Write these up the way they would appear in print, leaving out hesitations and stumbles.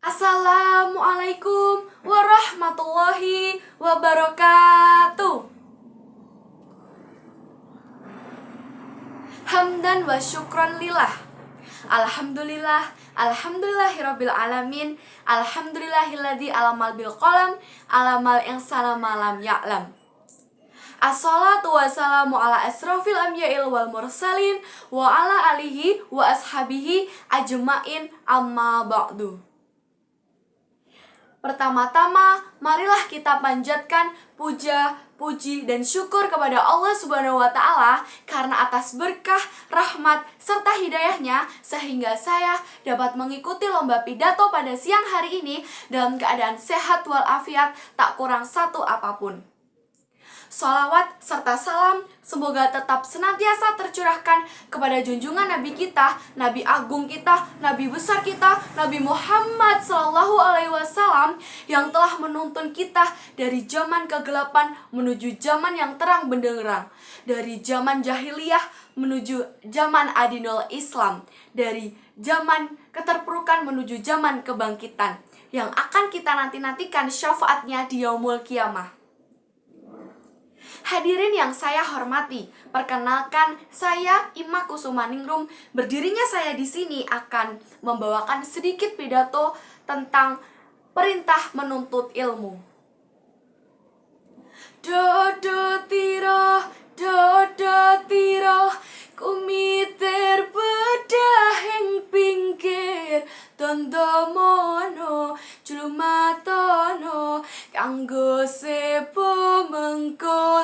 Assalamualaikum warahmatullahi wabarakatuh. Hamdan wa syukran lillah. Alhamdulillah, alhamdulillahirabbil alamin. Alhamdulillahilladzi alamal bil qalam, alamal insana ma lam ya'lam. Assalatu wassalamu ala asrofil anbiya'il wal mursalin wa ala alihi wa ashabihi ajma'in amma ba'du. Pertama-tama, marilah kita panjatkan puja, puji, dan syukur kepada Allah Subhanahu wa Ta'ala karena atas berkah, rahmat, serta hidayahnya sehingga saya dapat mengikuti lomba pidato pada siang hari ini dalam keadaan sehat walafiat, tak kurang satu apapun. Sholawat serta salam semoga tetap senantiasa tercurahkan kepada junjungan Nabi kita, Nabi agung kita, Nabi besar kita, Nabi Muhammad SAW yang telah menuntun kita dari zaman kegelapan menuju zaman yang terang benderang, dari zaman jahiliyah menuju zaman adinul Islam, dari zaman keterpurukan menuju zaman kebangkitan yang akan kita nantikan syafaatnya di yaumul kiamah. Hadirin yang saya hormati, perkenalkan saya Ima Kusumaningrum. Berdirinya saya di sini akan membawakan sedikit pidato tentang perintah menuntut ilmu. Dodo tiro, kumiter bedaheng pinggir, tondo mono, culumatono, kanggo sepo mengko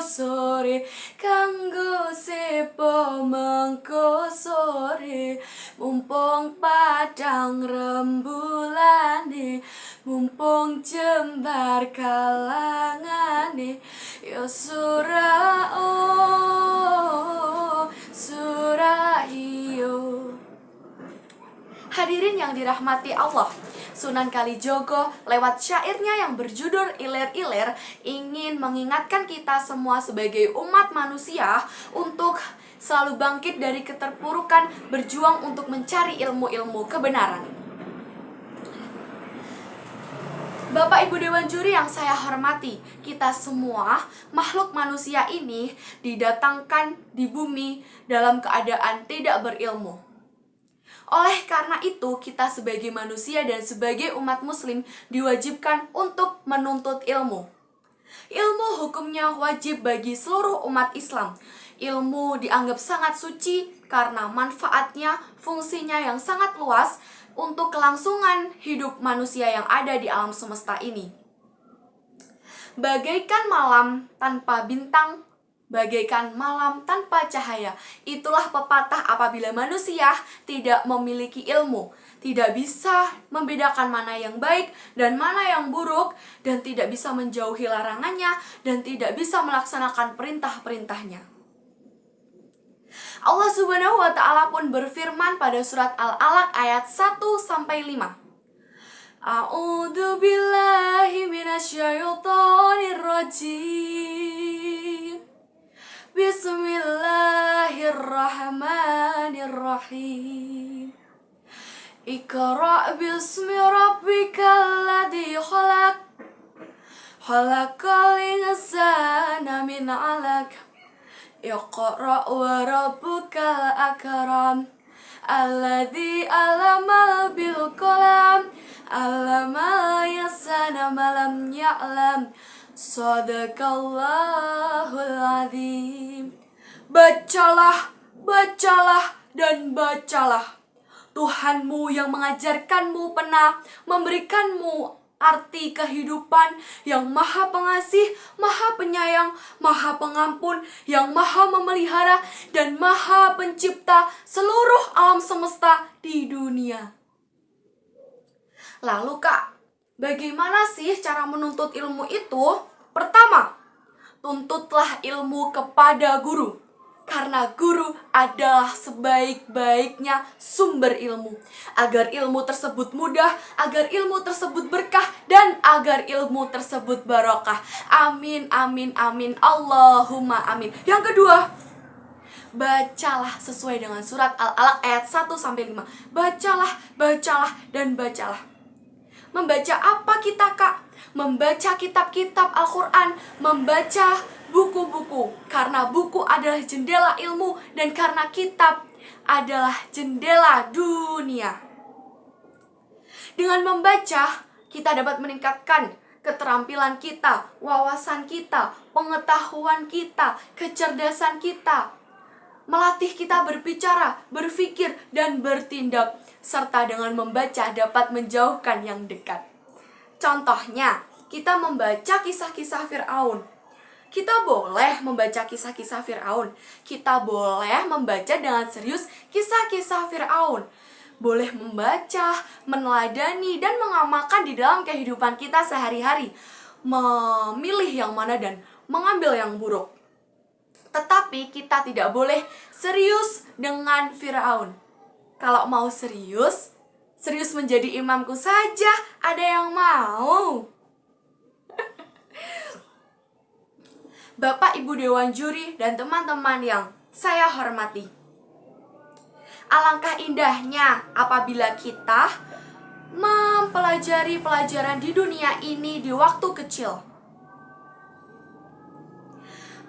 sore, mumpung padang rembulane, mumpung jembar kalangane, yo suraiyo. Hadirin yang dirahmati Allah, Sunan Kalijogo lewat syairnya yang berjudul Ilir-Ilir ingin mengingatkan kita semua sebagai umat manusia untuk selalu bangkit dari keterpurukan, berjuang untuk mencari ilmu-ilmu kebenaran. Bapak Ibu Dewan Juri yang saya hormati, kita semua makhluk manusia ini didatangkan di bumi dalam keadaan tidak berilmu. Oleh karena itu, kita sebagai manusia dan sebagai umat muslim diwajibkan untuk menuntut ilmu. Ilmu hukumnya wajib bagi seluruh umat Islam. Ilmu dianggap sangat suci karena manfaatnya, fungsinya yang sangat luas untuk kelangsungan hidup manusia yang ada di alam semesta ini. Bagaikan malam tanpa bintang, bagaikan malam tanpa cahaya. Itulah pepatah apabila manusia tidak memiliki ilmu, tidak bisa membedakan mana yang baik dan mana yang buruk, dan tidak bisa menjauhi larangannya, dan tidak bisa melaksanakan perintah-perintahnya. Allah Subhanahu wa Ta'ala pun berfirman pada surat Al-Alaq ayat 1-5. A'udzu billahi minasyaitonir rajim. Bismillahirrahmanirrahim. Iqra' bismi rabbikal ladzi khalaq. Khalaqal insana min 'alaq. Iqra' wa rabbukal akram. Alladzi 'allamal bil qalam. 'Allamal insana ma lam ya'lam. Shadaqallahul adzim. Bacalah, bacalah, dan bacalah. Tuhanmu yang mengajarkanmu pena, memberikanmu arti kehidupan, yang maha pengasih, maha penyayang, maha pengampun, yang maha memelihara, dan maha pencipta seluruh alam semesta di dunia. Lalu Kak, bagaimana sih cara menuntut ilmu itu? Pertama, tuntutlah ilmu kepada guru. Karena guru adalah sebaik-baiknya sumber ilmu. Agar ilmu tersebut mudah, agar ilmu tersebut berkah, dan agar ilmu tersebut barokah. Amin, amin, amin. Allahumma amin. Yang kedua, bacalah sesuai dengan surat Al-Alaq ayat 1-5. Bacalah, bacalah, dan bacalah. Membaca apa kita, Kak? Membaca kitab-kitab Al-Quran, membaca buku-buku. Karena buku adalah jendela ilmu dan karena kitab adalah jendela dunia. Dengan membaca, kita dapat meningkatkan keterampilan kita, wawasan kita, pengetahuan kita, kecerdasan kita. Melatih kita berbicara, berpikir, dan bertindak. Serta dengan membaca dapat menjauhkan yang dekat. Contohnya, kita membaca kisah-kisah Fir'aun. Kita boleh membaca kisah-kisah Fir'aun. Kita boleh membaca dengan serius kisah-kisah Fir'aun. Boleh membaca, meneladani, dan mengamalkan di dalam kehidupan kita sehari-hari. Memilih yang mana dan mengambil yang buruk. Tetapi kita tidak boleh serius dengan Firaun. Kalau mau serius menjadi imamku saja, ada yang mau. Bapak Ibu Dewan Juri dan teman-teman yang saya hormati. Alangkah indahnya apabila kita mempelajari pelajaran di dunia ini di waktu kecil.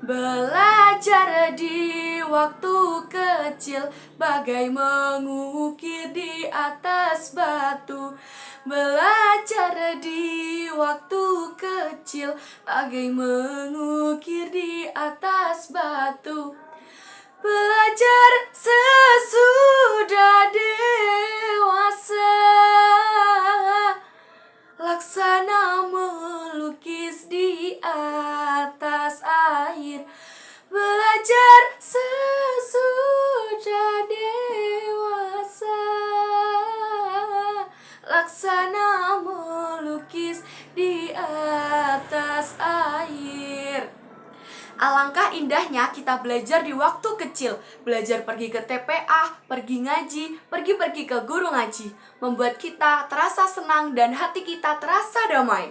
Belajar di waktu kecil bagai mengukir di atas batu. Belajar di waktu kecil bagai mengukir di atas batu. Belajar sesudah dewasa, laksana melukis di atas air. Belajar sesudah dewasa, laksana melukis di atas air. Alangkah indahnya kita belajar di waktu kecil. Belajar pergi ke TPA, pergi ngaji, pergi ke guru ngaji. Membuat kita terasa senang dan hati kita terasa damai.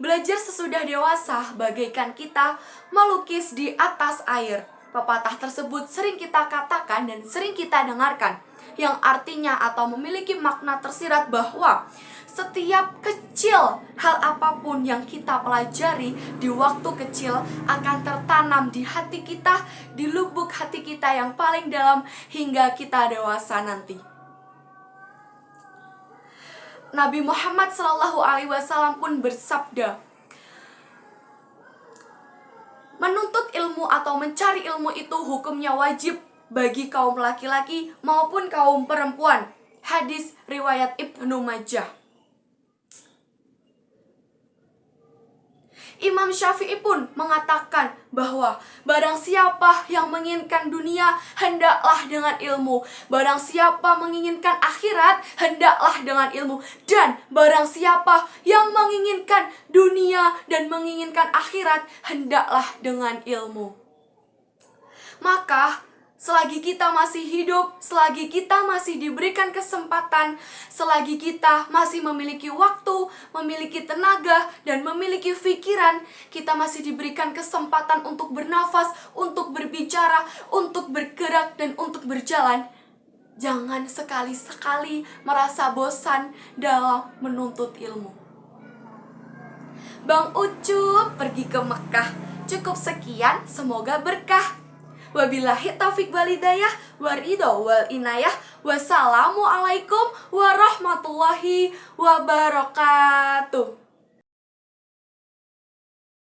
Belajar sesudah dewasa bagaikan kita melukis di atas air. Pepatah tersebut sering kita katakan dan sering kita dengarkan, yang artinya atau memiliki makna tersirat bahwa setiap kecil hal apapun yang kita pelajari di waktu kecil akan tertanam di hati kita, di lubuk hati kita yang paling dalam hingga kita dewasa nanti. Nabi Muhammad SAW pun bersabda, menuntut ilmu atau mencari ilmu itu hukumnya wajib bagi kaum laki-laki maupun kaum perempuan. Hadis riwayat Ibnu Majah. Imam Syafi'i pun mengatakan bahwa barang siapa yang menginginkan dunia, hendaklah dengan ilmu. Barang siapa menginginkan akhirat, hendaklah dengan ilmu. Dan barang siapa yang menginginkan dunia dan menginginkan akhirat, hendaklah dengan ilmu. Maka selagi kita masih hidup, selagi kita masih diberikan kesempatan, selagi kita masih memiliki waktu, memiliki tenaga, dan memiliki pikiran, kita masih diberikan kesempatan untuk bernafas, untuk berbicara, untuk bergerak, dan untuk berjalan. Jangan sekali-sekali merasa bosan dalam menuntut ilmu. Bang Ucup pergi ke Mekah. Cukup sekian, semoga berkah. Wabillahi taufik wal hidayah, waridho wal inayah. Wassalamualaikum warahmatullahi wabarakatuh.